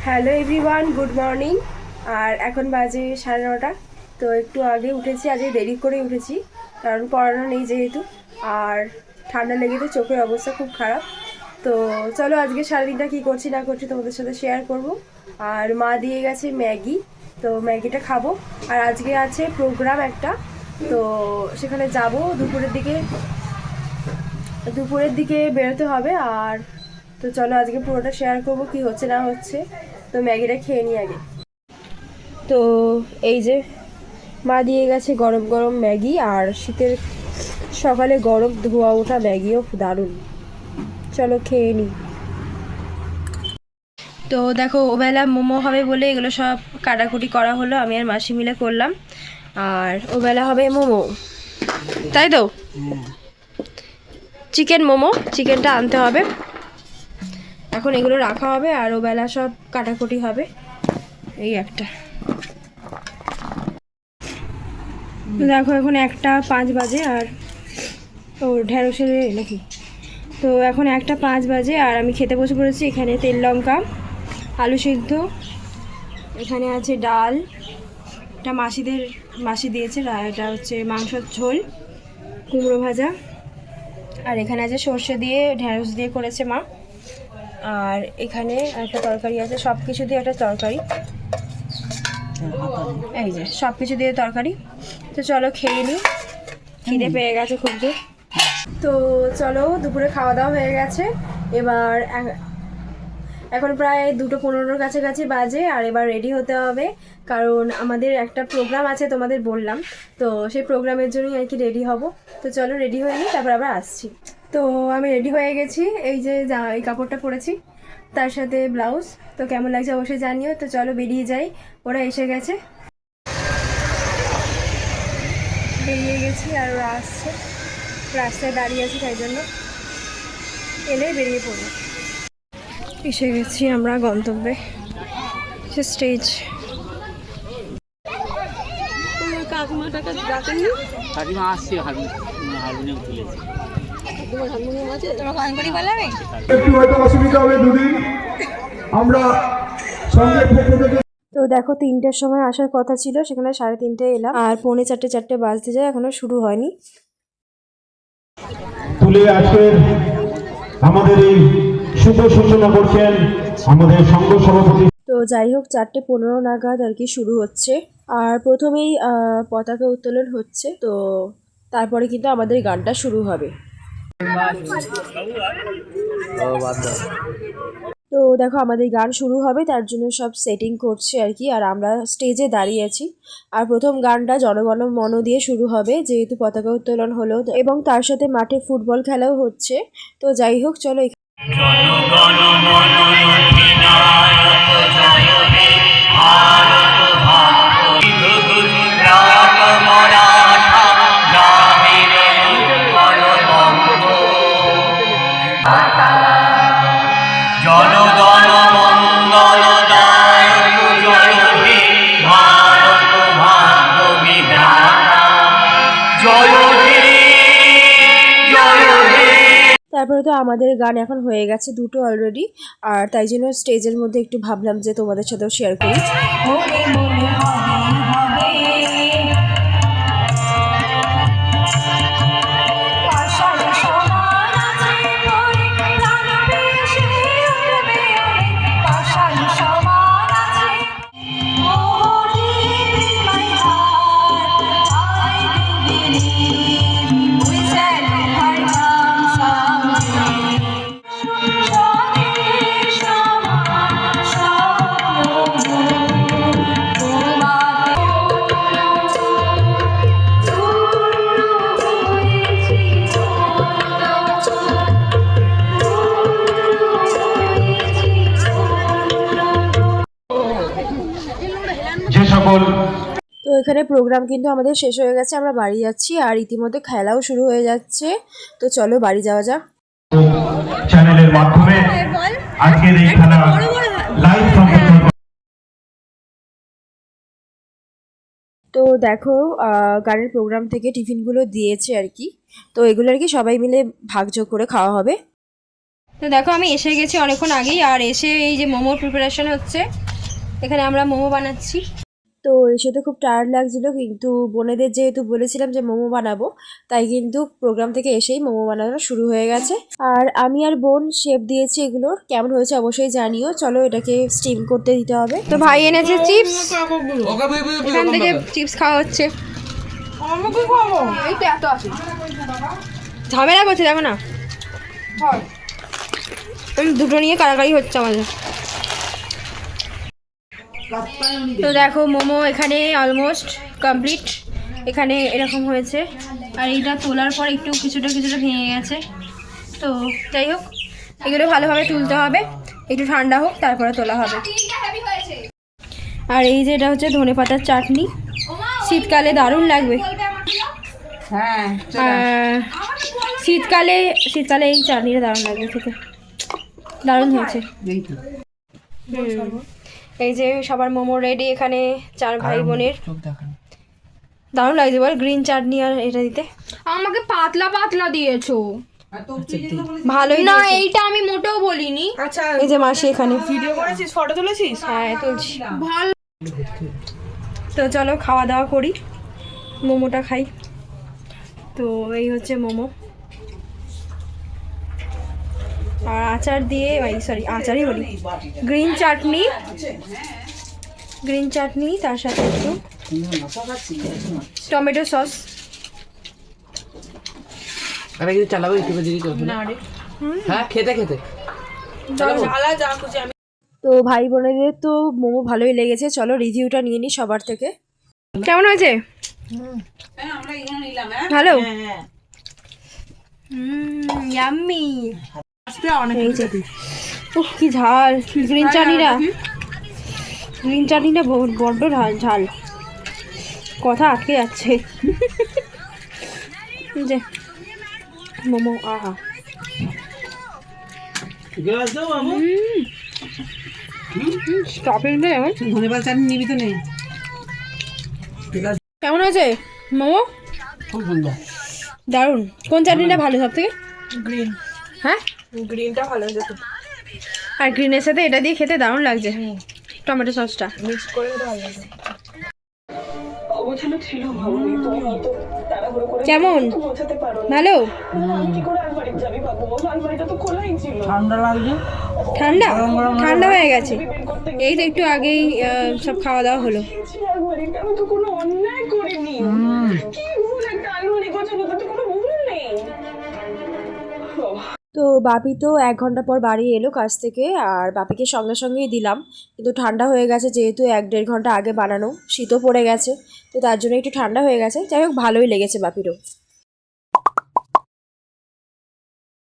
Hello everyone, good morning. আর এখন বাজে 9:30। তো একটু আগে উঠেছি, আজকে দেরি করে উঠেছি কারণ পড়ানো নেই যেহেতু। আর ঠান্ডা লেগেছে, চোখের অবস্থা খুব খারাপ। তো চলো আজকে সারাদিনটা কী করছি না করছি তোমাদের সাথে শেয়ার করব। আর মা দিয়ে গেছে ম্যাগি, তো ম্যাগিটা খাবো। আর আজকে আছে প্রোগ্রাম একটা, তো সেখানে যাব দুপুরের দিকে বেরোতে হবে। আর তো চলো আজকে পুরোটা শেয়ার করবো কি হচ্ছে না হচ্ছে। তো ম্যাগিটা খেয়ে নিই আগে। তো এই যে মা দিয়ে গেছে গরম গরম ম্যাগি, আর শীতের সকালে গরম ধোয়া ওঠা ম্যাগিও দারুণ। চলো খেয়ে নিই। তো দেখো ওবেলা মোমো হবে বলে এগুলো সব কাটাকুটি করা হলো, আমি আর মাসি মিলে করলাম। আর ওবেলা হবে মোমো, তাই তো? চিকেন মোমো, চিকেনটা আনতে হবে, এখন এগুলো রাখা হবে আর ওবেলা সব কাটাকুটি হবে। এই একটা দেখো এখন 1:05 বাজে, আর ও ঢ্যাঁড়সের নাকি। তো এখন 1:05 বাজে আর আমি খেতে বসে পড়েছি। এখানে তেল লঙ্কা, আলু সিদ্ধ, এখানে আছে ডাল, এটা মাসি দিয়েছে, এটা হচ্ছে মাংসর ঝোল, কুমড়ো ভাজা, আর এখানে আছে সর্ষে দিয়ে ঢ্যাঁড়স দিয়ে করেছে মা। আর এখানে একটা তরকারি আছে, সব কিছু দিয়ে একটা তরকারি, এই যে সব কিছু দিয়ে তরকারি। তো চলো খেয়ে নিই, খিদে পেয়ে গেছে খুব জোর। তো চলো দুপুরে খাওয়া দাওয়া হয়ে গেছে, এবার এখন প্রায় 2:15 কাছাকাছি বাজে। আর এবার রেডি হতে হবে কারণ আমাদের একটা প্রোগ্রাম আছে, তোমাদের বললাম। তো সেই প্রোগ্রামের জন্যই আর কি রেডি হব। তো চলো রেডি হয়ে নিই, তারপর আবার আসছি। তো আমি রেডি হয়ে গেছি, এই যে এই কাপড়টা পরেছি, তার সাথে ব্লাউজ। তো কেমন লাগছে অবশ্যই জানিও। তো চলো বেরিয়ে যাই, ওরা এসে গেছে, বেরিয়ে গেছি আর ওরা আসছে, রাস্তায় দাঁড়িয়ে আছি তাই জন্য, এলেই বেরিয়ে পড়বো। এসে গেছি আমরা গন্তব্যে, সে স্টেজ। কাকিমাটাকে ডাকেননি? কাকিমা আসছে, হারমোনিয়াম তুলেছে। তোমার হারমোনিয়াম আছে, তোমার গান করি বললাম। একটু হয়তো অসুবিধা হবে, দুদিন আমরা সঙ্গে পক্ষ থেকে। তো দেখো 3টের সময় আসার কথা ছিল, সেখানে 3:30 এলাম, আর 4:45 বাজতে যায়, এখনো শুরু হয়নি। তুলে আজকের আমাদের এই শুভ সূচনা করছেন আমাদের সংঘ সভাপতি। তো যাই হোক 4:15 নাগাদ আর কি শুরু হচ্ছে। আর প্রথমেই পতাকা উত্তোলন হচ্ছে, তো তারপরে কিন্তু আমাদের গানটা শুরু হবে। তো দেখো আমাদের গান শুরু হবে, তার জন্য সব সেটিং করছে আর কি। আর আমরা স্টেজে দাঁড়িয়ে আছি। আর প্রথম গানটা জনগণ মন দিয়ে শুরু হবে, যেহেতু পতাকা উত্তোলন হলো, এবং তার সাথে মাঠে ফুটবল খেলাও হচ্ছে। তো যাই হোক চলো। জনগণ মন অধিনায়ক জয় হে ভারত ভাগ্য গুজরাট মারাঠা দ্রাবিড় উৎকল বঙ্গ। জনগণ মঙ্গলদায়ক জয় হে ভারত ভাগ্য বিধাতা জয় হে জয় হে। তারপরে তো আমাদের গান এখন হয়ে গেছে দুটো অলরেডি, আর তাই জন্য স্টেজের মধ্যে একটু ভাবলাম যে তোমাদের সাথেও শেয়ার করি। তো এখানে প্রোগ্রাম কিন্তু আমাদের শেষ হয়ে গেছে, আমরা বাড়ি যাচ্ছি। আর ইতিমধ্যে খেলাও শুরু হয়ে যাচ্ছে, তো চলো বাড়ি যাওয়া যাক। চ্যানেলের মাধ্যমে আজকের এই খেলা লাইভ সম্প্রচার। তো দেখো গানের প্রোগ্রাম থেকে টিফিনগুলো দিয়েছে আর কি, তো এগুলো আর কি সবাই মিলে ভাগযোগ করে খাওয়া হবে। তো তো দেখো আমি এসে গেছি অনেকক্ষণ আগেই, আর এসে এই যে মোমোর প্রিপারেশন হচ্ছে, এখানে আমরা মোমো বানাচ্ছি। তো এসে তো খুব টায়ার্ড লাগছিলো, কিন্তু বোনেদের যেহেতু বলেছিলাম যে মোমো বানাবো, তাই কিন্তু প্রোগ্রাম থেকে এসেই মোমো বানানো শুরু হয়ে গেছে। আর আমি আর বোন শেপ দিয়েছি এগুলোর, কেমন হয়েছে অবশ্যই জানিও। চলো এটাকে স্টিম করতে দিতে হবে। তো ভাই এনেছে চিপস, এখান থেকে চিপস খাওয়া হচ্ছে। ঝামেলা করছে দেখো না, দুটো নিয়ে কারাকারি হচ্ছে আমাদের। তো দেখো মোমো এখানে অলমোস্ট কমপ্লিট, এখানে এরকম হয়েছে। আর এইটা তোলার পর একটু কিছুটা ভেঙে গেছে। তো যাই হোক, এগুলো ভালোভাবে তুলতে হবে, একটু ঠান্ডা হোক তারপরে তোলা হবে। আর এই যে এটা হচ্ছে ধনেপাতার চাটনি, শীতকালে দারুণ লাগবে। হ্যাঁ শীতকালে এই চাটনিটা দারুণ লাগবে খেতে, দারুণ হয়েছে। এই যে সবার মোমো রেডি, এখানে 4 ভাই বোনের। দারুণ লাগছে বল গ্রিন চাটনি আর এটা দিতে। আমাকে পাতলা পাতলা দিয়েছো, ভালোই না দিয়েছে। এইটা আমি মোটেও বলিনি। আচ্ছা এই যে মাসি এখানে ভিডিও করেছিস, ফটো তুলেছিস? হ্যাঁ তুলছি। ভালো তো চলো খাওয়া দাওয়া করি, মোমোটা খাই। তো এই হচ্ছে মোমো, আর আচার দিয়ে, সরি আচারই বলি, গ্রিন চাটনি, তার সাথে একটু টমেটো সস। আরে কিছু চালাবো ইউটিউবে দিদি তো না রে। হ্যাঁ খেতে ঝালা যা খুশি। আমি তো ভাই বোনেদের তো মোমো ভালোই লেগেছে, চলো রিভিউটা নিয়ে নিই সবার থেকে। কেমন হয়েছে? ভালো, ইয়াম্মি। এই যে উফ কি ঝাল, গ্রিন চাটনিটা বড্ড ঝাল, কথা আটকে যাচ্ছে। যে মোমো, আহা স্টপিংটা এমন। ধনেপাতা চাটনি নিবি তো নেই? কেমন হয়েছে মোমো? খুব সুন্দর, দারুণ। কোন চাটনিটা ভালো সব থেকে? গ্রিন। হ্যাঁ গ্রিনটা ভালো হয়েছে, আর গ্রিনের সাথে এটা দিয়ে খেতে দারুণ লাগছে, টমেটো সসটা মিক্স করে তো ভালো লাগে। কেমন? ভালো? ঠান্ডা লাগছে, ঠান্ডা হয়ে গেছে, এই তো একটু আগেই সব খাওয়া দাওয়া হলো। তো বাপি তো 1 ঘন্টা পর বাড়ি এলো কাজ থেকে, আর বাপিকে সঙ্গে সঙ্গেই দিলাম, কিন্তু ঠান্ডা হয়ে গেছে যেহেতু 1-1.5 ঘন্টা আগে বানানো, শীতও পড়ে গেছে, তো তার জন্য একটু ঠান্ডা হয়ে গেছে। যাই হোক ভালোই লেগেছে বাপিরও।